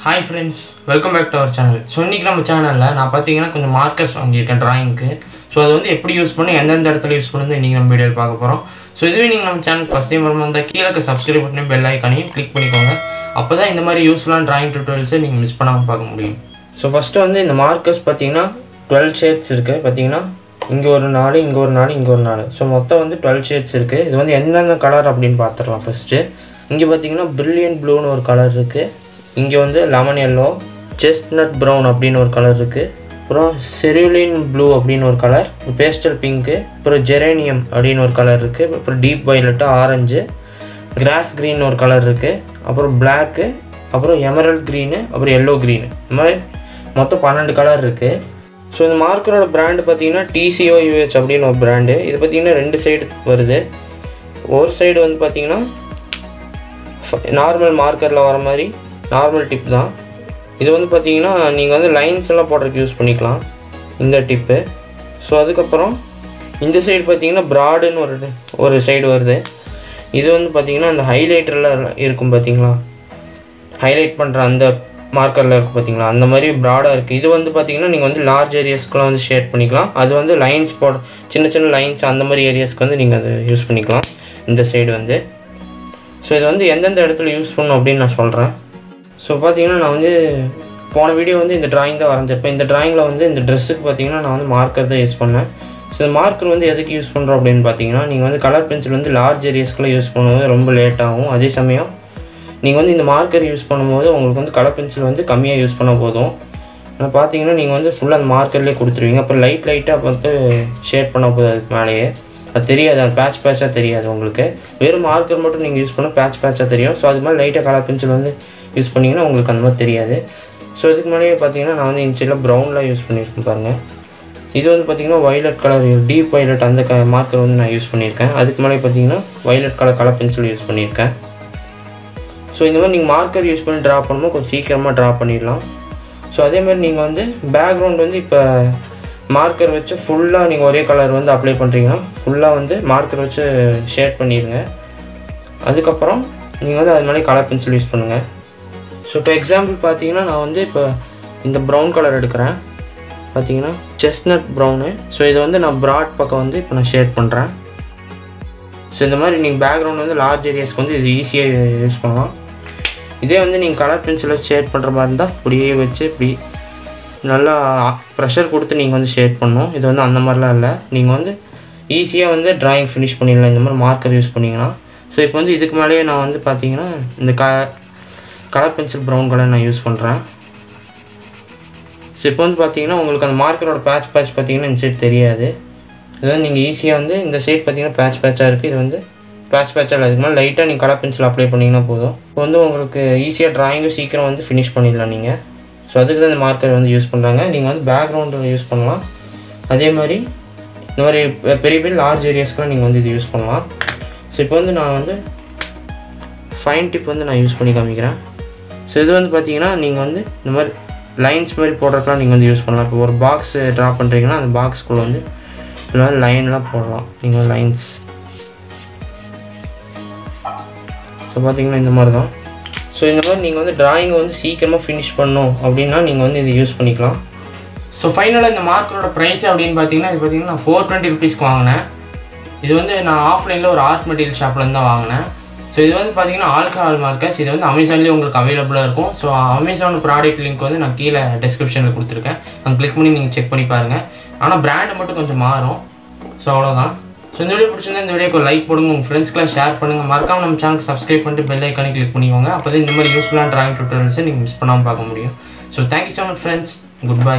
Hi friends, welcome back to our channel. So இன்னைக்கு நம்ம சேனல்ல நான் பாத்தீங்கன்னா கொஞ்சம் மார்க்கர்ஸ் வாங்கியிருக்கேன் டிராயிங்க்கு. ஸோ அது வந்து எப்படி யூஸ் பண்ணி எந்தெந்த இடத்துல யூஸ் பண்ணுறது இன்றைக்கி நம்ம வீடியோவில் பார்க்க போகிறோம். ஸோ இதுவே நீங்கள் நம்ம சேனல் ஃபஸ்ட் டைம் வரணும் இருந்தால் கீழே சப்ஸ்கிரைப் பண்ணி பெல் ஐக்கானையும் கிளிக் பண்ணிக்கோங்க. அப்போ தான் இந்த மாதிரி யூஸ்ஃபுல்லான டிராயிங் டியூட்டோரியல்ஸை நீங்கள் மிஸ் பண்ணாமல் பார்க்க முடியும். ஸோ ஃபஸ்ட்டு வந்து இந்த மார்க்கர்ஸ் பார்த்தீங்கன்னா 12 ஷேட்ஸ் இருக்குது. பார்த்தீங்கன்னா இங்கே ஒரு 4, இங்கே ஒரு 4, இங்கே ஒரு 4. ஸோ மொத்தம் வந்து 12 ஷேட்ஸ் இருக்குது. இது வந்து எந்தெந்த கலர் அப்படின்னு பார்த்துடலாம். ஃபஸ்ட்டு இங்கே பார்த்தீங்கன்னா பிரில்லியன்ட் ப்ளூன்னு ஒரு கலர் இருக்குது. இங்கே வந்து லெமன் எல்லோ, செஸ்ட்நட் ப்ரௌன் அப்படின்னு ஒரு கலர் இருக்குது. அப்புறம் செருலின் ப்ளூ அப்படின்னு ஒரு கலர், பேஸ்டல் பிங்க்கு, அப்புறம் ஜெரேனியம் அப்படின்னு ஒரு கலர் இருக்குது. அப்புறம் deep violet, orange, grass green ஒரு கலர் இருக்குது. அப்புறம் பிளாக்கு, அப்புறம் எமரல்ட் க்ரீனு, அப்புறம் எல்லோ க்ரீனு. இந்த மாதிரி மொத்தம் 12 கலர் இருக்குது. ஸோ இந்த மார்க்கரோட பிராண்டு பார்த்தீங்கன்னா TCOUH அப்படின்னு ஒரு பிராண்டு. இது பார்த்திங்கன்னா 2 சைடு வருது. ஒரு சைடு வந்து பார்த்திங்கன்னா நார்மல் மார்க்கரில் வர மாதிரி நார்மல் டிப் தான். இது வந்து பார்த்தீங்கன்னா நீங்கள் வந்து லைன்ஸ் எல்லாம் போடுறதுக்கு யூஸ் பண்ணிக்கலாம் இந்த டிப்பு. ஸோ அதுக்கப்புறம் இந்த சைடு பார்த்தீங்கன்னா ப்ராடுன்னு ஒரு சைடு வருது. இது வந்து பார்த்தீங்கன்னா அந்த ஹைலைட்டரில் இருக்கும் பார்த்தீங்களா, ஹைலைட் பண்ணுற அந்த மார்க்கரில் இருக்குது பார்த்தீங்களா, அந்த மாதிரி ப்ராடாக இருக்குது. இது வந்து பார்த்தீங்கன்னா நீங்கள் வந்து லார்ஜ் ஏரியாஸ்க்குலாம் வந்து ஷேட் பண்ணிக்கலாம். அது வந்து லைன்ஸ் சின்ன சின்ன லைன்ஸ் அந்த மாதிரி ஏரியாஸ்க்கு வந்து நீங்கள் அதை யூஸ் பண்ணிக்கலாம் இந்த சைடு வந்து. ஸோ இது வந்து எந்தெந்த இடத்துல யூஸ் பண்ணணும் அப்படின்னு நான் சொல்கிறேன். ஸோ பார்த்தீங்கன்னா நான் வந்து போன வீடியோ வந்து இந்த ட்ராயிங் தான் வரைஞ்சிருப்பேன். இந்த ட்ராயிங்கில் வந்து இந்த ட்ரெஸ்ஸுக்கு பார்த்தீங்கன்னா நான் வந்து மார்க்கர் தான் யூஸ் பண்ணேன். ஸோ இந்த மார்க்கர் வந்து எதுக்கு யூஸ் பண்ணுறோம் அப்படின்னு பார்த்தீங்கன்னா, நீங்கள் வந்து கலர் பென்சில் வந்து லார்ஜ் ஏரியாஸ்க்குள்ளே யூஸ் பண்ணும்போது ரொம்ப லேட் ஆகும். அதே சமயம் நீங்கள் வந்து இந்த மார்க்கர் யூஸ் பண்ணும்போது உங்களுக்கு வந்து கலர் பென்சில் வந்து கம்மியாக யூஸ் பண்ண போதும். ஆனால் பார்த்தீங்கன்னா நீங்கள் வந்து ஃபுல்லாக அந்த மார்க்கர்லேயே கொடுத்துருவீங்க. அப்புறம் லைட்டாக வந்து ஷேட் பண்ண போகுது அதுக்கு மேலேயே. அது தெரியாது, அது பேட்சாக தெரியாது உங்களுக்கு. வெறும் மார்க்கர் மட்டும் நீங்கள் யூஸ் பண்ணால் பேட்சாக தெரியும். ஸோ அது மாதிரி லைட்டாக கலர் பென்சில் வந்து யூஸ் பண்ணிங்கன்னா உங்களுக்கு அந்த மாதிரி தெரியாது. ஸோ இதுக்கு முன்னாடியே பார்த்தீங்கன்னா நான் வந்து இன்சைடில் ப்ரௌனில் யூஸ் பண்ணியிருக்கேன் பாருங்கள். இது வந்து பார்த்திங்கன்னா வயலட் கலர், டீப் வயலட் அந்த மார்க்கர் வந்து நான் யூஸ் பண்ணியிருக்கேன். அதுக்கு மேலே பார்த்தீங்கன்னா வயலட் கலர் பென்சில் யூஸ் பண்ணியிருக்கேன். ஸோ இந்த மாதிரி நீங்கள் மார்க்கர் யூஸ் பண்ணி ட்ரா பண்ணும்போது கொஞ்சம் சீக்கிரமாக ட்ரா பண்ணிடலாம். ஸோ அதேமாதிரி நீங்கள் வந்து பேக்ரவுண்ட் வந்து இப்போ மார்க்கர் வச்சு ஃபுல்லாக நீங்கள் ஒரே கலர் வந்து அப்ளை பண்ணுறீங்கன்னா ஃபுல்லாக வந்து மார்க்கர் வச்சு ஷேட் பண்ணிடுங்க. அதுக்கப்புறம் நீங்கள் வந்து அது மாதிரி கலர் பென்சில் யூஸ் பண்ணுங்கள். ஸோ இப்போ எக்ஸாம்பிள் பார்த்தீங்கன்னா நான் வந்து இப்போ இந்த ப்ரௌன் கலர் எடுக்கிறேன். பார்த்தீங்கன்னா செஸ்ட்நட் ப்ரௌனு. ஸோ இதை வந்து நான் ப்ராட் பக்கம் வந்து இப்போ நான் ஷேட் பண்ணுறேன். ஸோ இந்த மாதிரி நீங்கள் பேக்ரவுண்ட் வந்து லார்ஜ் ஏரியாஸ்க்கு வந்து இது ஈஸியாக யூஸ் பண்ணலாம். இதே வந்து நீங்கள் கலர் பென்சில் வச்சு ஷேட் பண்ணுற மாதிரி இருந்தால் இப்படியே வச்சு இப்படி நல்லா ப்ரெஷர் கொடுத்து நீங்கள் வந்து ஷேட் பண்ணணும். இது வந்து அந்த மாதிரிலாம் இல்லை, நீங்கள் வந்து ஈஸியாக வந்து ட்ராயிங் ஃபினிஷ் பண்ணிடலாம் இந்த மாதிரி மார்க்கர் யூஸ் பண்ணிங்கன்னா. ஸோ இப்போ வந்து இதுக்கு மேலேயே நான் வந்து பார்த்தீங்கன்னா இந்த கலர் பென்சில் ப்ரௌன் கலர் நான் யூஸ் பண்ணுறேன். ஸோ இப்போ வந்து பார்த்தீங்கன்னா உங்களுக்கு அந்த மார்க்கரோட பேட்ச் பார்த்தீங்கன்னா இந்த சைடு தெரியாது. இது வந்து நீங்கள் ஈஸியாக வந்து இந்த சைடு பார்த்தீங்கன்னா பேட்சாக இருக்குது. இது வந்து பேட்சாக இல்லை, அதுக்கு மேலே லைட்டாக நீங்கள் கலர் பென்சில் அப்ளை பண்ணிங்கன்னா போதும். இப்போ வந்து உங்களுக்கு ஈஸியாக ட்ராயிங்கும் சீக்கிரம் வந்து ஃபினிஷ் பண்ணிடலாம் நீங்கள். ஸோ அதுக்கு தான் இந்த மார்க்கர் வந்து யூஸ் பண்ணுறாங்க. நீங்கள் வந்து பேக்ரவுண்டில் யூஸ் பண்ணலாம். அதே மாதிரி இந்த மாதிரி பெரிய லார்ஜ் ஏரியாஸ்க்குலாம் நீங்கள் வந்து இது யூஸ் பண்ணலாம். ஸோ இப்போ வந்து நான் வந்து ஃபைன் டிப் வந்து நான் யூஸ் பண்ணி காமிக்கிறேன். ஸோ இது வந்து பார்த்தீங்கன்னா நீங்கள் வந்து இந்த மாதிரி லைன்ஸ் மாதிரி போடுறதுலாம் நீங்கள் வந்து யூஸ் பண்ணலாம். இப்போ ஒரு பாக்ஸ் ட்ரா பண்ணுறீங்கன்னா அந்த பாக்ஸ்க்குள்ளே வந்து இந்த மாதிரி லைன்லாம் போடலாம் நீங்கள் லைன்ஸ். ஸோ பார்த்தீங்கன்னா இந்த மாதிரி தான். ஸோ இந்த மாதிரி நீங்கள் வந்து ட்ராயிங்கை வந்து சீக்கிரமாக ஃபினிஷ் பண்ணணும் அப்படின்னா நீங்கள் வந்து இது யூஸ் பண்ணிக்கலாம். ஸோ ஃபைனலாக இந்த மார்க்கரோட ப்ரைஸ் அப்படின்னு பார்த்தீங்கன்னா இது பார்த்தீங்கன்னா நான் 420 ருபீஸ்க்கு வாங்கினேன். இது வந்து நான் ஆஃப்லைனில் ஒரு ஆர்ட் மெட்டீரியல் ஷாப்லேருந்து தான் வாங்கினேன். ஸோ இது வந்து பார்த்தீங்கன்னா ஆல்கஹால் மார்க்கர்ஸ். இது வந்து அமேசான்லேயே உங்களுக்கு அவைலபிளாக இருக்கும். ஸோ அமேசான் ப்ராடக்ட் லிங்க் வந்து நான் கீழே டிஸ்கிரிப்ஷனில் கொடுத்துருக்கேன். அங்கே கிளிக் பண்ணி நீங்கள் செக் பண்ணி பாருங்கள். ஆனால் பிராண்டு மட்டும் கொஞ்சம் மாறும். ஸோ அவ்வளோதான். ஸோ இந்த வீடியோ பிடிச்சிருந்தா இந்த வீடியோக்கு லைக் போடுங்க, உங்கள் ஃப்ரெண்ட்ஸ்க்குலாம் ஷேர் பண்ணுங்கள். மறக்காமல் நம்ம சேனலுக்கு சப்ஸ்கிரைப் பண்ணிட்டு பெல் ஐக்கானை கிளிக் பண்ணிக்கோங்க. அப்போ தான் இந்த மாதிரி யூஸ்ஃபுல்லான ட்ராயிங் டியூட்டோரியல்ஸை நீங்கள் மிஸ் பண்ணாமல் பார்க்க முடியும். So thank you so much friends. Good bye.